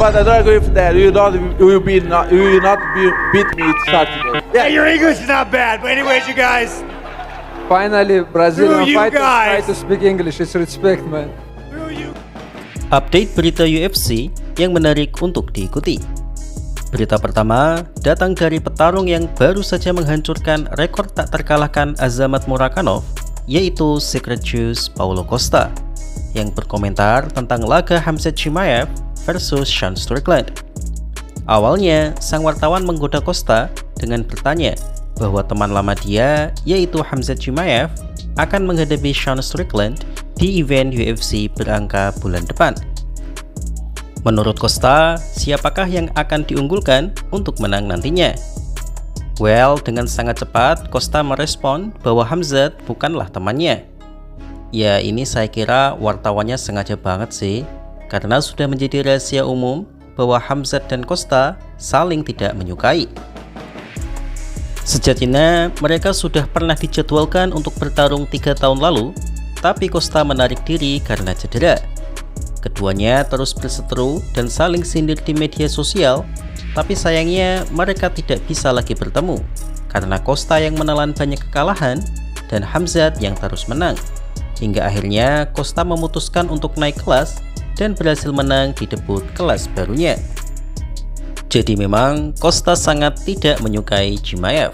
But I don't agree with that. You will not beat me starting. Yeah, your English is not bad. But anyways, you guys. Finally, Brazilian Screw you fighters try guys. to speak English. It's respect, man. Update berita UFC yang menarik untuk diikuti. Berita pertama datang dari petarung yang baru saja menghancurkan rekor tak terkalahkan Azamat Murakanov, yaitu Secret Juice Paulo Costa, yang berkomentar tentang laga Khamzat Chimaev versus Sean Strickland. Awalnya, sang wartawan menggoda Costa dengan bertanya bahwa teman lama dia, yaitu Khamzat Chimaev, akan menghadapi Sean Strickland di event UFC berangka bulan depan. Menurut Costa, siapakah yang akan diunggulkan untuk menang nantinya? Well, dengan sangat cepat Costa merespon bahwa Khamzat bukanlah temannya. Ya, ini saya kira wartawannya sengaja banget sih, karena sudah menjadi rahasia umum bahwa Khamzat dan Costa saling tidak menyukai. Sejatinya, mereka sudah pernah dijadwalkan untuk bertarung 3 tahun lalu, tapi Costa menarik diri karena cedera. Keduanya terus berseteru dan saling sindir di media sosial, tapi sayangnya mereka tidak bisa lagi bertemu, karena Costa yang menelan banyak kekalahan dan Khamzat yang terus menang. Hingga akhirnya Costa memutuskan untuk naik kelas dan berhasil menang di debut kelas barunya. Jadi memang Costa sangat tidak menyukai Chimaev.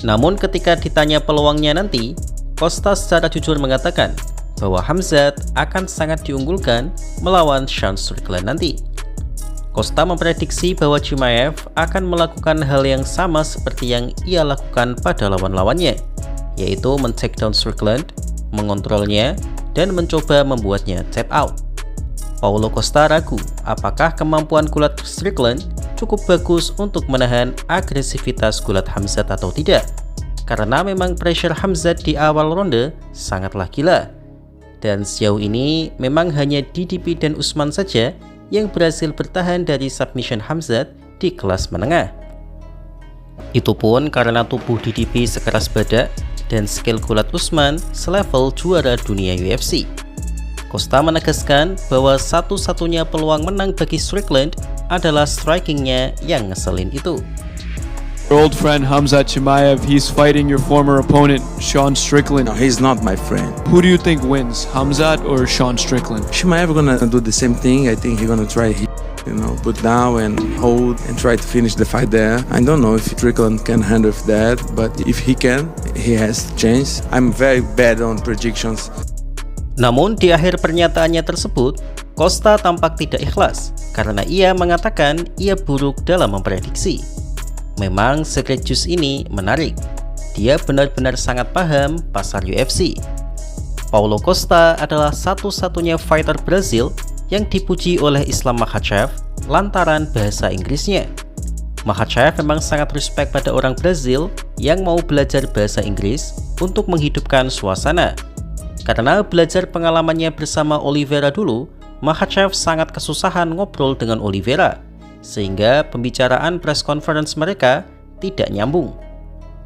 Namun ketika ditanya peluangnya nanti, Costa secara jujur mengatakan bahwa Khamzat akan sangat diunggulkan melawan Sean Strickland nanti. Costa memprediksi bahwa Chimaev akan melakukan hal yang sama seperti yang ia lakukan pada lawan-lawannya, yaitu men-take down Strickland, mengontrolnya, dan mencoba membuatnya tap out. Paulo Costa ragu apakah kemampuan gulat Strickland cukup bagus untuk menahan agresivitas gulat Khamzat atau tidak, karena memang pressure Khamzat di awal ronde sangatlah gila. Dan sejauh ini memang hanya DDP dan Usman saja yang berhasil bertahan dari submission Khamzat di kelas menengah. Itu pun karena tubuh DDP sekeras badak dan skill gulat Usman selevel juara dunia UFC. Costa menegaskan bahwa satu-satunya peluang menang bagi Strickland adalah strikingnya yang ngeselin itu. Your old friend Khamzat Chimaev, he's fighting your former opponent, Sean Strickland. No, he's not my friend. Who do you think wins, Khamzat or Sean Strickland? Chimaev gonna do the same thing. I think he's gonna try, put down and hold and try to finish the fight there. I don't know if Strickland can handle that, but if he can, he has chance. I'm very bad on predictions. Namun di akhir pernyataannya tersebut, Costa tampak tidak ikhlas karena ia mengatakan ia buruk dalam memprediksi. Memang Secret Juice ini menarik. Dia benar-benar sangat paham pasar UFC. Paulo Costa adalah satu-satunya fighter Brazil yang dipuji oleh Islam Makhachev lantaran bahasa Inggrisnya. Makhachev memang sangat respect pada orang Brazil yang mau belajar bahasa Inggris untuk menghidupkan suasana. Karena belajar pengalamannya bersama Oliveira dulu, Makhachev sangat kesusahan ngobrol dengan Oliveira, sehingga pembicaraan press conference mereka tidak nyambung.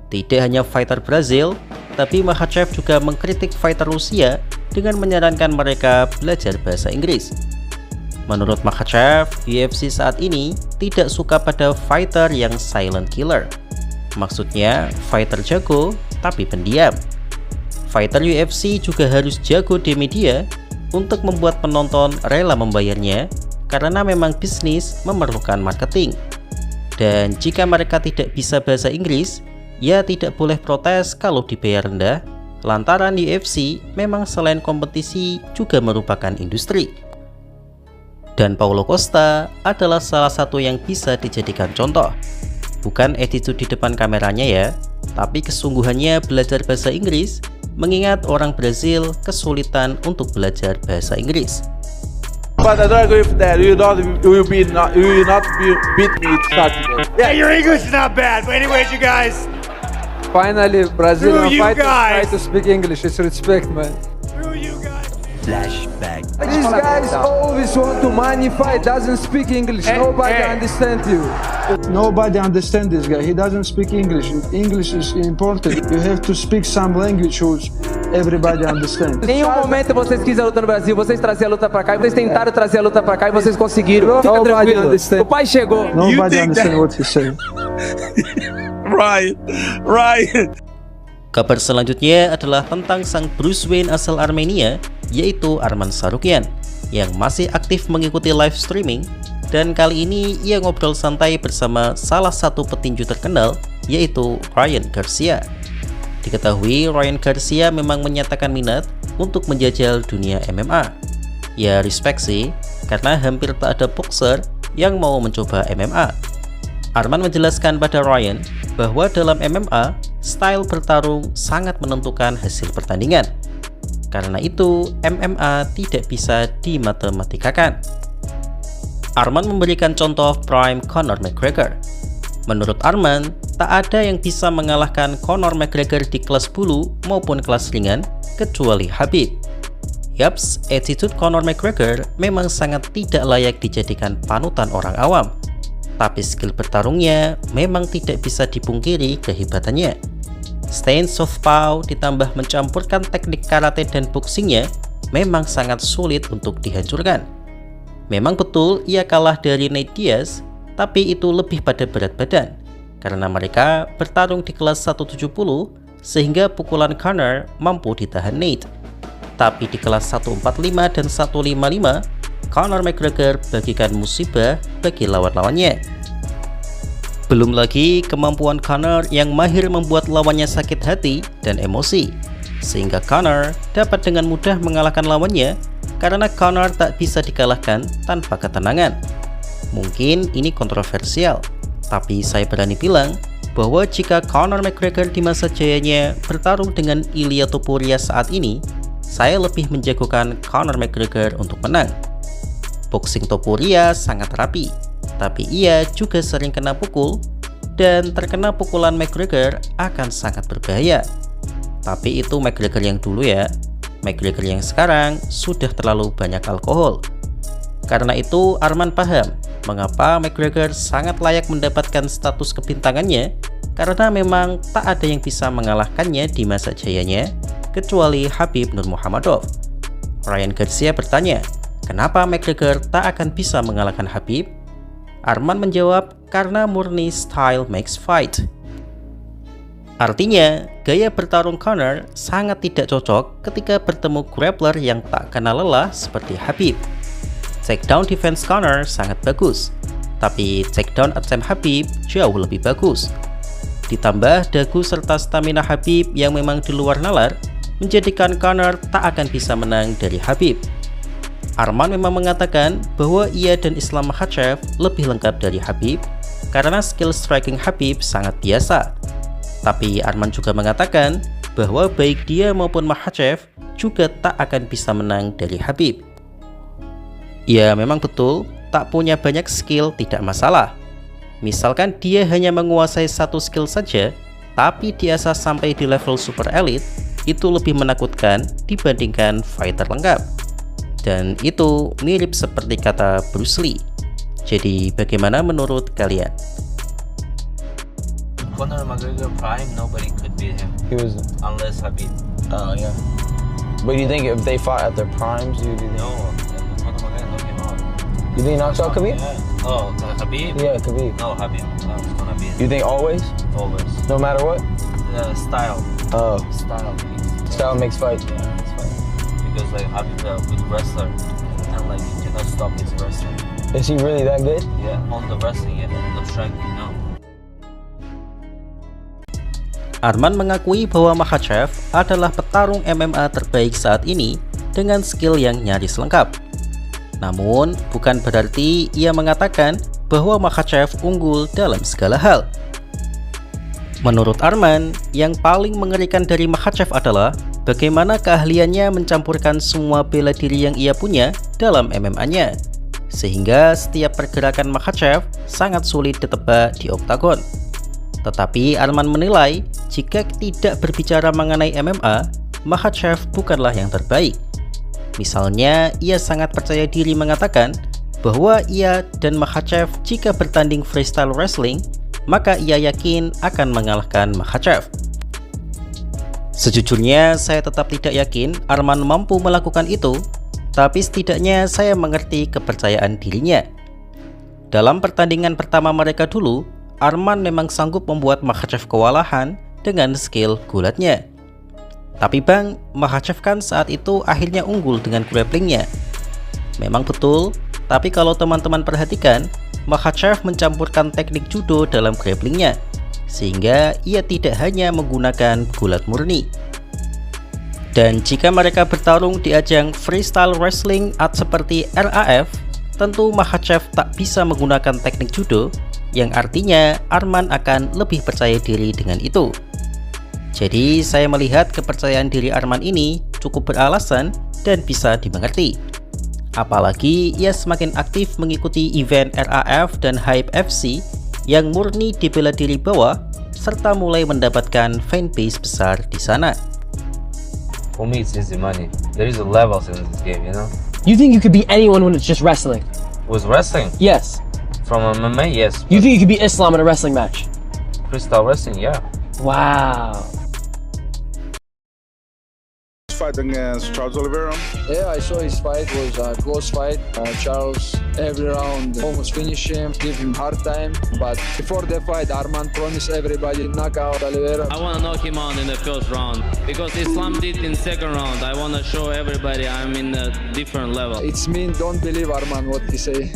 Tidak hanya fighter Brazil, tapi Makhachev juga mengkritik fighter Rusia dengan menyarankan mereka belajar bahasa Inggris. Menurut Makhachev, UFC saat ini tidak suka pada fighter yang silent killer. Maksudnya, fighter jago tapi pendiam. Fighter UFC juga harus jago di media untuk membuat penonton rela membayarnya, karena memang bisnis memerlukan marketing. Dan jika mereka tidak bisa bahasa Inggris, ya tidak boleh protes kalau dibayar rendah, lantaran UFC memang selain kompetisi juga merupakan industri. Dan Paulo Costa adalah salah satu yang bisa dijadikan contoh. Bukan attitude di depan kameranya ya, tapi kesungguhannya belajar bahasa Inggris, mengingat orang Brazil kesulitan untuk belajar bahasa Inggris. But I don't agree with that. You will not beat me starting. Yeah, your English is not bad. But anyways, you guys. Finally, Brazilian Screw you fighters try guys. to speak English. It's respect, man. Screw you guys. Flashback. These guys always want to money fight, doesn't speak English. Nobody understands you. Nobody understands this guy. He doesn't speak English. English is important. You have to speak some language which everybody understands. Em nenhum momento vocês quiseram lutar no Brasil, vocês traziam a luta pra cá, e vocês tentaram trazer a luta pra cá e vocês conseguiram. Fica tranquilo. O pai chegou. Nobody understands what he said. Ryan. Kabar selanjutnya adalah tentang sang Bruce Wayne asal Armenia, yaitu Arman Tsarukyan, yang masih aktif mengikuti live streaming, dan kali ini ia ngobrol santai bersama salah satu petinju terkenal, yaitu Ryan Garcia. Diketahui Ryan Garcia memang menyatakan minat untuk menjajal dunia MMA. Ya respect sih, karena hampir tak ada boxer yang mau mencoba MMA. Arman menjelaskan pada Ryan bahwa dalam MMA, style bertarung sangat menentukan hasil pertandingan. Karena itu, MMA tidak bisa dimatematikkan. Arman memberikan contoh prime Conor McGregor. Menurut Arman, tak ada yang bisa mengalahkan Conor McGregor di kelas bulu maupun kelas ringan, kecuali Khabib. Yaps, attitude Conor McGregor memang sangat tidak layak dijadikan panutan orang awam. Tapi skill bertarungnya memang tidak bisa dipungkiri kehebatannya. Stance southpaw ditambah mencampurkan teknik karate dan boxingnya memang sangat sulit untuk dihancurkan. Memang betul ia kalah dari Nate Diaz, tapi itu lebih pada berat badan, karena mereka bertarung di kelas 170 sehingga pukulan Conor mampu ditahan Nate. Tapi di kelas 145 dan 155, Conor McGregor bagikan musibah bagi lawan-lawannya. Belum lagi kemampuan Conor yang mahir membuat lawannya sakit hati dan emosi, sehingga Conor dapat dengan mudah mengalahkan lawannya karena Conor tak bisa dikalahkan tanpa ketenangan. Mungkin ini kontroversial, tapi saya berani bilang bahwa jika Conor McGregor di masa jayanya bertarung dengan Ilia Topuria saat ini, saya lebih menjagokan Conor McGregor untuk menang. Boxing Topuria sangat rapi, tapi ia juga sering kena pukul, dan terkena pukulan McGregor akan sangat berbahaya. Tapi itu McGregor yang dulu ya. McGregor yang sekarang sudah terlalu banyak alkohol. Karena itu Arman paham mengapa McGregor sangat layak mendapatkan status kebintangannya, karena memang tak ada yang bisa mengalahkannya di masa jayanya kecuali Khabib Nurmagomedov. Ryan Garcia bertanya, kenapa McGregor tak akan bisa mengalahkan Khabib? Arman menjawab, karena murni style makes fight. Artinya, gaya bertarung Conor sangat tidak cocok ketika bertemu grappler yang tak kenal lelah seperti Khabib. Takedown defense Conor sangat bagus, tapi takedown attempt Khabib jauh lebih bagus. Ditambah dagu serta stamina Khabib yang memang di luar nalar, menjadikan Conor tak akan bisa menang dari Khabib. Arman memang mengatakan bahwa ia dan Islam Makhachev lebih lengkap dari Khabib karena skill striking Khabib sangat biasa. Tapi Arman juga mengatakan bahwa baik dia maupun Makhachev juga tak akan bisa menang dari Khabib. Ya memang betul, tak punya banyak skill tidak masalah. Misalkan dia hanya menguasai satu skill saja, tapi diasah sampai di level super elite, itu lebih menakutkan dibandingkan fighter lengkap. Dan itu mirip seperti kata Bruce Lee. Jadi bagaimana menurut kalian? Conor McGregor prime, nobody could beat him. He was unless Khabib. Oh yeah. But you think if they fought at their primes, you No, Conor McGregor knocked him out. You think he knocks out Khabib? Yeah. Oh, Khabib? Yeah, Khabib. No, Khabib. No, it's gonna beat him. You think always? Always. No matter what? Style. Oh. Style makes fight. Yeah, makes fight. Because like Khabib a good wrestler, and like you cannot stop his wrestling. Is he really that good? Yeah, on the wrestling and on the striking, no. Arman mengakui bahwa Makhachev adalah petarung MMA terbaik saat ini dengan skill yang nyaris lengkap. Namun, bukan berarti ia mengatakan bahwa Makhachev unggul dalam segala hal. Menurut Arman, yang paling mengerikan dari Makhachev adalah bagaimana keahliannya mencampurkan semua bela diri yang ia punya dalam MMA-nya, sehingga setiap pergerakan Makhachev sangat sulit ditebak di oktagon. Tetapi Arman menilai, jika tidak berbicara mengenai MMA, Makhachev bukanlah yang terbaik. Misalnya, ia sangat percaya diri mengatakan bahwa ia dan Makhachev jika bertanding freestyle wrestling, maka ia yakin akan mengalahkan Makhachev. Sejujurnya, saya tetap tidak yakin Arman mampu melakukan itu, tapi setidaknya saya mengerti kepercayaan dirinya. Dalam pertandingan pertama mereka dulu, Arman memang sanggup membuat Makhachev kewalahan dengan skill gulatnya. Tapi Bang, Makhachev kan saat itu akhirnya unggul dengan grapplingnya. Memang betul, tapi kalau teman-teman perhatikan, Makhachev mencampurkan teknik judo dalam grapplingnya, sehingga ia tidak hanya menggunakan gulat murni. Dan jika mereka bertarung di ajang freestyle wrestling seperti RAF, tentu Makhachev tak bisa menggunakan teknik judo, yang artinya Arman akan lebih percaya diri dengan itu. Jadi saya melihat kepercayaan diri Arman ini cukup beralasan dan bisa dimengerti. Apalagi ia semakin aktif mengikuti event RAF dan Hype FC yang murni di bela diri bawah, serta mulai mendapatkan fanbase besar di sana. For me, it's easy money. There is a levels in this game, you know. You think you could beat anyone when it's just wrestling? With wrestling? Yes. From MMA, yes. You think you could beat Islam in a wrestling match? Freestyle wrestling, yeah. Wow. Fight against Charles Oliveira. Yeah, I saw his fight. It was a close fight. Charles every round almost finished him, give him hard time. But before the fight, Arman promised everybody knock out Oliveira. I want to knock him out in the first round because Islam did in second round. I want to show everybody I'm in a different level. It's mean. Don't believe Arman what he say.